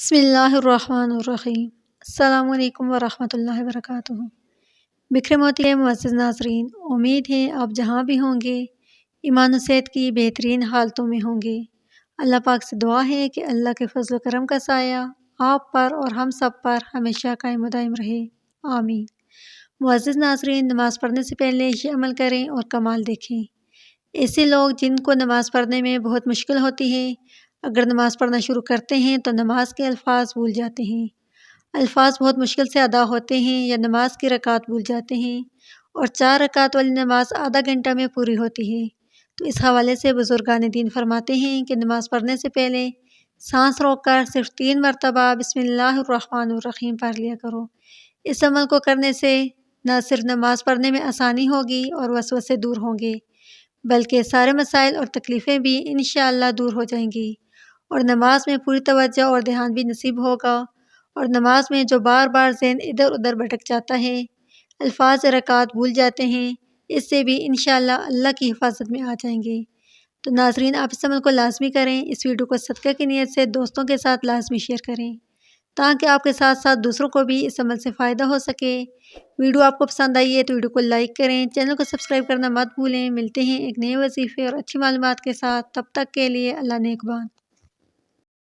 بسم اللہ الرحمن الرحیم۔ السلام علیکم ورحمۃ اللہ وبرکاتہ۔ بکھرے موتی کے معزز ناظرین، امید ہے آپ جہاں بھی ہوں گے ایمان و صحت کی بہترین حالتوں میں ہوں گے۔ اللہ پاک سے دعا ہے کہ اللہ کے فضل و کرم کا سایہ آپ پر اور ہم سب پر ہمیشہ قائم و دائم رہے، آمین۔ معزز ناظرین، نماز پڑھنے سے پہلے یہ عمل کریں اور کمال دیکھیں۔ ایسے لوگ جن کو نماز پڑھنے میں بہت مشکل ہوتی ہے، اگر نماز پڑھنا شروع کرتے ہیں تو نماز کے الفاظ بھول جاتے ہیں، الفاظ بہت مشکل سے ادا ہوتے ہیں، یا نماز کی رکعت بھول جاتے ہیں، اور 4 رکعت والی نماز آدھا گھنٹہ میں پوری ہوتی ہے۔ تو اس حوالے سے بزرگان دین فرماتے ہیں کہ نماز پڑھنے سے پہلے سانس روک کر صرف 3 مرتبہ بسم اللہ الرحمن الرحیم پڑھ لیا کرو۔ اس عمل کو کرنے سے نہ صرف نماز پڑھنے میں آسانی ہوگی اور وسوسے دور ہوں گے، بلکہ سارے مسائل اور تکلیفیں بھی انشاءاللہ دور ہو جائیں گی، اور نماز میں پوری توجہ اور دھیان بھی نصیب ہوگا۔ اور نماز میں جو بار بار ذہن ادھر ادھر بھٹک جاتا ہے، الفاظ رکعت بھول جاتے ہیں، اس سے بھی انشاءاللہ اللہ کی حفاظت میں آ جائیں گے۔ تو ناظرین، آپ اس عمل کو لازمی کریں۔ اس ویڈیو کو صدقہ کی نیت سے دوستوں کے ساتھ لازمی شیئر کریں، تاکہ آپ کے ساتھ ساتھ دوسروں کو بھی اس عمل سے فائدہ ہو سکے۔ ویڈیو آپ کو پسند آئی ہے تو ویڈیو کو لائک کریں، چینل کو سبسکرائب کرنا مت بھولیں۔ ملتے ہیں ایک نئے وظیفے اور اچھی معلومات کے ساتھ، تب تک کے لیے اللہ نگہبان۔